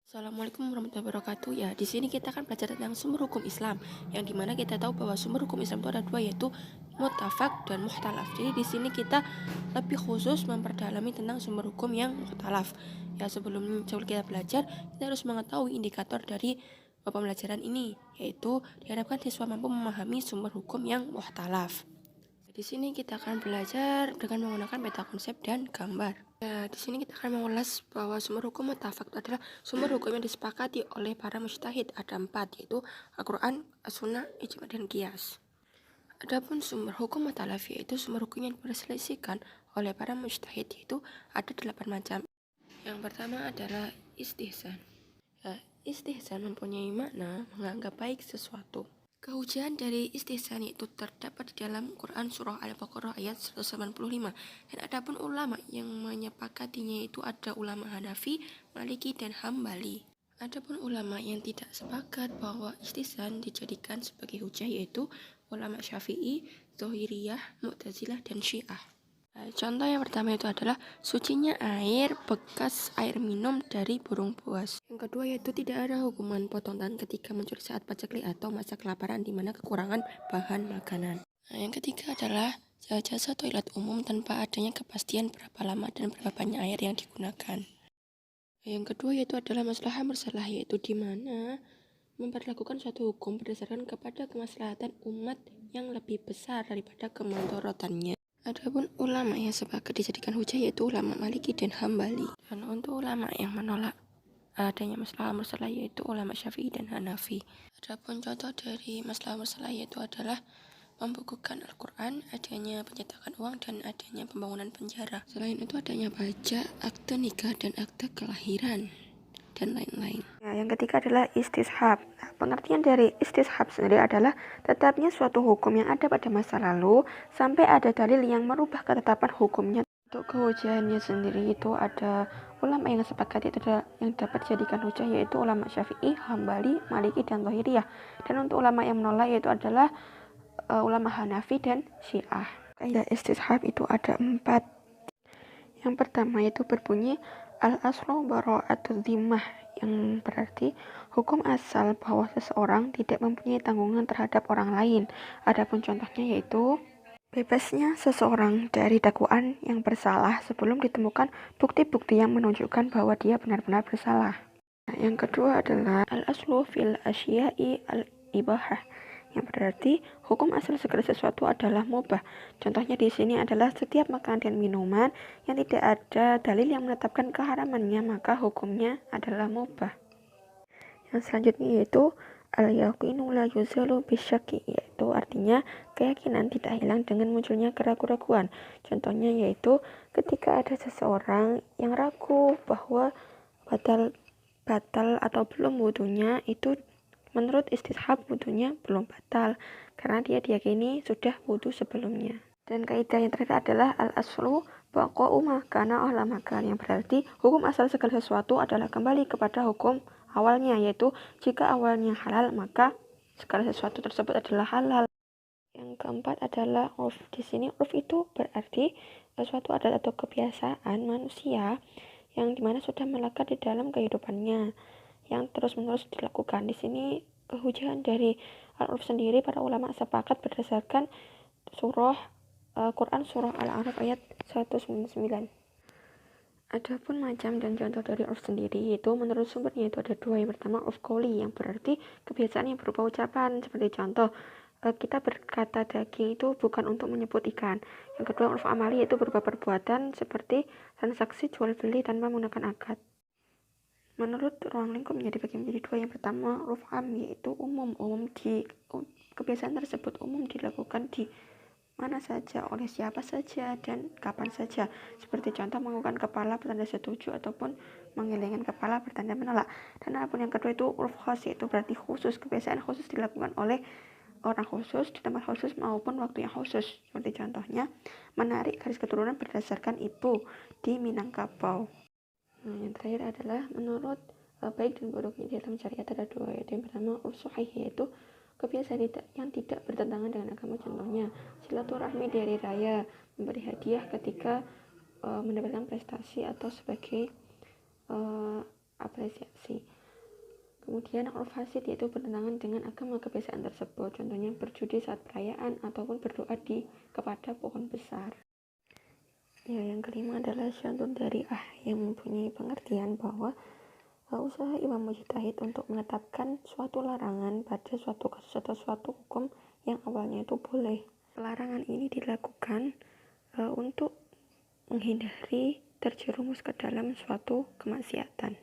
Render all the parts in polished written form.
Assalamualaikum warahmatullahi wabarakatuh. Ya, di sini kita akan belajar tentang sumber hukum Islam, yang dimana kita tahu bahwa sumber hukum Islam itu ada dua, yaitu muttafaq dan mukhtalaf. Jadi di sini kita lebih khusus memperdalami tentang sumber hukum yang mukhtalaf. Ya, sebelum kita belajar, kita harus mengetahui indikator dari pembelajaran ini, yaitu diharapkan siswa mampu memahami sumber hukum yang mukhtalaf. Di sini kita akan belajar dengan menggunakan peta konsep dan gambar. Ya, di sini kita akan mengulas bahwa sumber hukum muttafaq adalah sumber hukum yang disepakati oleh para mujtahid. Ada 4, yaitu Al-Quran, As-Sunnah, Ijma, dan Qiyas. Adapun sumber hukum mukhtalaf yaitu sumber hukum yang diperselisihkan oleh para mujtahid, yaitu ada 8 macam. Yang pertama adalah istihsan. Istihsan mempunyai makna menganggap baik sesuatu. Kehujahan dari istihsan itu terdapat di dalam Quran Surah Al-Baqarah ayat 185. Dan adapun ulama yang menyepakatinya itu ada ulama Hanafi, Maliki, dan Hambali. Adapun ulama yang tidak sepakat bahwa istihsan dijadikan sebagai hujah yaitu ulama Syafi'i, Zohiriyah, Mu'tazilah, dan Syiah. Contoh yang pertama itu adalah sucinya air bekas air minum dari burung buas. Yang kedua yaitu tidak ada hukuman potong tangan ketika mencuri saat paceklik atau masa kelaparan di mana kekurangan bahan makanan. Yang ketiga adalah jasa toilet umum tanpa adanya kepastian berapa lama dan berapa banyak air yang digunakan. Yang kedua yaitu adalah maslahah mursalah, yaitu di mana memperlakukan suatu hukum berdasarkan kepada kemaslahatan umat yang lebih besar daripada kemadorotannya. Adapun ulama yang sepakat dijadikan hujah yaitu ulama Maliki dan Hambali. Dan untuk ulama yang menolak adanya masalah mursalah yaitu ulama Syafi'i dan Hanafi. Adapun contoh dari masalah mursalah yaitu adalah membukukan Al-Quran, adanya pencetakan uang, dan adanya pembangunan penjara. Selain itu adanya pajak, akte nikah, dan akte kelahiran, dan lain-lain. Yang ketiga adalah istishab. Pengertian dari istishab sendiri adalah tetapnya suatu hukum yang ada pada masa lalu sampai ada dalil yang merubah ketetapan hukumnya. Untuk kehujahannya sendiri itu ada ulama yang sepakat itu ada yang dapat dijadikan hujah yaitu ulama Syafi'i, Hambali, Maliki, dan Zahiriyah. Dan untuk ulama yang menolak yaitu adalah ulama Hanafi dan Syiah. Kaidah istishab itu ada 4. Yang pertama itu berbunyi al-aslu bara'atul dhimmah, yang berarti hukum asal bahwa seseorang tidak mempunyai tanggungan terhadap orang lain. Adapun contohnya yaitu bebasnya seseorang dari dakwaan yang bersalah sebelum ditemukan bukti-bukti yang menunjukkan bahwa dia benar-benar bersalah. Yang kedua adalah al-aslu fil asya'i al-ibahah, yang berarti hukum asal segala sesuatu adalah mubah. Contohnya di sini adalah setiap makanan dan minuman yang tidak ada dalil yang menetapkan keharamannya, maka hukumnya adalah mubah. Yang selanjutnya yaitu al-yaqinu la yuzalu bisyaki, yaitu artinya keyakinan tidak hilang dengan munculnya keraguan-raguan. Contohnya yaitu ketika ada seseorang yang ragu bahwa batal atau belum wudunya, itu menurut istishab wudunya belum batal karena dia diyakini sudah wudu sebelumnya. Dan kaidah yang terakhir adalah al-aslu baqa'u ma kana ala makan, yang berarti hukum asal segala sesuatu adalah kembali kepada hukum awalnya, yaitu jika awalnya halal maka segala sesuatu tersebut adalah halal. Yang keempat adalah urf. Di sini urf itu berarti sesuatu adat atau kebiasaan manusia yang dimana sudah melekat di dalam kehidupannya yang terus-menerus dilakukan. Di sini kehujahan dari al-urf sendiri para ulama sepakat berdasarkan surah Quran surah Al-A'raf ayat 199. Adapun macam dan contoh dari urf sendiri itu menurut sumbernya itu ada 2. Yang pertama urf qauli, yang berarti kebiasaan yang berupa ucapan, seperti contoh kita berkata daging itu bukan untuk menyebut ikan. Yang kedua urf amali, yaitu berupa perbuatan seperti transaksi jual beli tanpa menggunakan akad. Menurut ruang lingkup dibagi menjadi 2. Yang pertama uruf am, yaitu umum di kebiasaan tersebut umum dilakukan di mana saja, oleh siapa saja, dan kapan saja. Seperti contoh menganggukkan kepala bertanda setuju ataupun menggelengkan kepala bertanda menolak. Dan adapun yang kedua itu uruf khas, yaitu berarti khusus, kebiasaan khusus dilakukan oleh orang khusus di tempat khusus maupun waktu yang khusus. Seperti contohnya menarik garis keturunan berdasarkan ibu di Minangkabau. Yang terakhir adalah menurut baik dan buruknya di dalam syariat ada 2, yaitu yang pertama urf sahih, yaitu kebiasaan yang tidak bertentangan dengan agama. Contohnya silaturahmi di hari raya, memberi hadiah ketika mendapatkan prestasi atau sebagai apresiasi. Kemudian al-fasid yaitu bertentangan dengan agama kebiasaan tersebut, contohnya berjudi saat perayaan ataupun berdoa kepada pohon besar. Ya, yang kelima adalah syadud dari'ah yang mempunyai pengertian bahwa usaha imam mujtahid untuk menetapkan suatu larangan pada suatu kasus atau suatu hukum yang awalnya itu boleh. Larangan ini dilakukan untuk menghindari terjerumus ke dalam suatu kemaksiatan.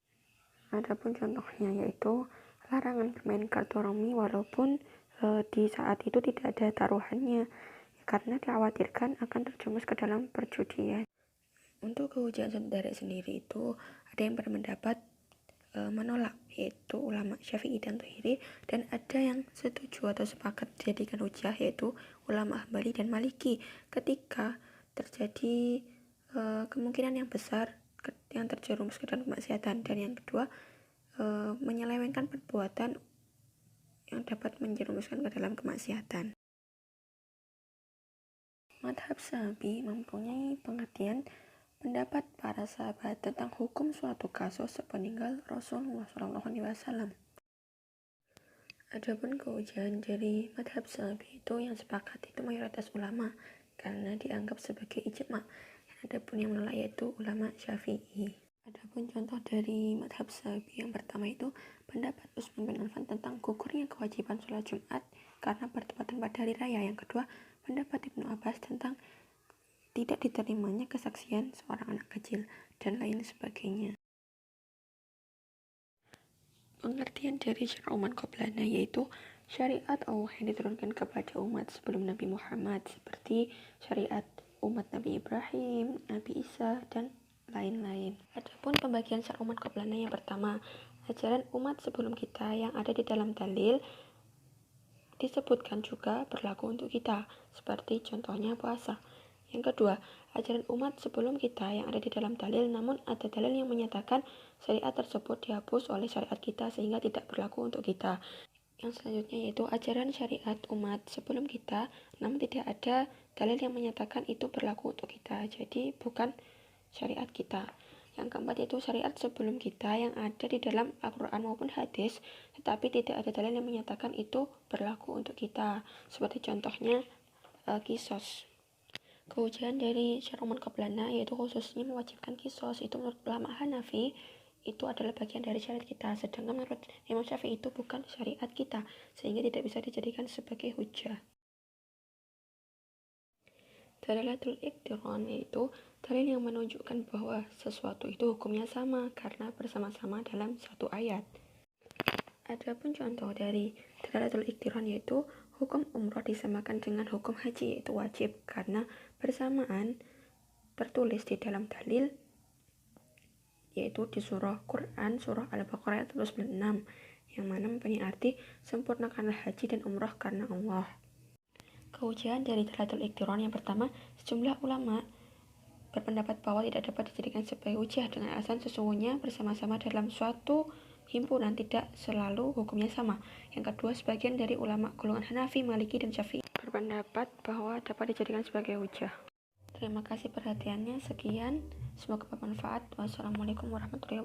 Adapun contohnya yaitu larangan bermain kartu remi walaupun di saat itu tidak ada taruhannya, karena dikhawatirkan akan terjerumus ke dalam perjudian. Untuk kehujanan saudara sendiri itu ada yang berpendapat menolak, yaitu ulama Syafi'i dan Tuhiri, dan ada yang setuju atau sepakat dijadikan hujah, yaitu ulama Hambali dan Maliki ketika terjadi kemungkinan yang besar yang terjerumus ke dalam kemaksiatan, dan yang kedua menyelewengkan perbuatan yang dapat menjerumuskan ke dalam kemaksiatan. Madhab Syafi'i mempunyai pengertian pendapat para sahabat tentang hukum suatu kasus sepeninggal Rasulullah SAW. Adapun kehujanan dari madhab Syafi'i itu yang sepakat itu mayoritas ulama karena dianggap sebagai ijma'. Adapun yang menolak yaitu ulama Syafi'i. Adapun contoh dari madhab Syafi'i yang pertama itu pendapat Utsman bin Affan tentang gugurnya kewajiban sholat Jumat karena bertepatan pada hari raya. Yang kedua, pendapat Ibnu Abbas tentang tidak diterimanya kesaksian seorang anak kecil, dan lain sebagainya. Pengertian dari syariat qoblana yaitu syariat Allah yang diturunkan kepada umat sebelum Nabi Muhammad, seperti syariat umat Nabi Ibrahim, Nabi Isa, dan lain-lain. Adapun pembagian syariat qoblana yang pertama, ajaran umat sebelum kita yang ada di dalam dalil disebutkan juga berlaku untuk kita, seperti contohnya puasa. Yang kedua, ajaran umat sebelum kita yang ada di dalam dalil, namun ada dalil yang menyatakan syariat tersebut dihapus oleh syariat kita sehingga tidak berlaku untuk kita. Yang selanjutnya yaitu ajaran syariat umat sebelum kita, namun tidak ada dalil yang menyatakan itu berlaku untuk kita, jadi bukan syariat kita. Yang keempat yaitu syariat sebelum kita yang ada di dalam Al-Quran maupun hadis, tetapi tidak ada dalil yang menyatakan itu berlaku untuk kita, seperti contohnya kisos. Kehujanan dari syariat qoblana yaitu khususnya mewajibkan kisos, itu menurut ulama Hanafi itu adalah bagian dari syariat kita, sedangkan menurut Imam Syafi'i itu bukan syariat kita, sehingga tidak bisa dijadikan sebagai hujah. Dalalatul iqtiran yaitu dalil yang menunjukkan bahwa sesuatu itu hukumnya sama karena bersama-sama dalam satu ayat. Adapun contoh dari dalalatul iqtiran yaitu hukum umroh disamakan dengan hukum haji, yaitu wajib karena bersamaan tertulis di dalam dalil, yaitu di surah Quran, surah Al-Baqarah ayat 96, yang mana mempunyai arti sempurnakanlah haji dan umroh karena Allah. Kehujanan dari dalalatul iqtiran yang pertama, sejumlah ulama berpendapat bahwa tidak dapat dijadikan sebagai hujah dengan alasan sesungguhnya bersama-sama dalam suatu himpunan tidak selalu hukumnya sama. Yang kedua, sebagian dari ulama golongan Hanafi, Maliki, dan Syafi'i berpendapat bahwa dapat dijadikan sebagai hujah. Terima kasih perhatiannya. Sekian, semoga bermanfaat. Wassalamualaikum warahmatullahi wabarakatuh.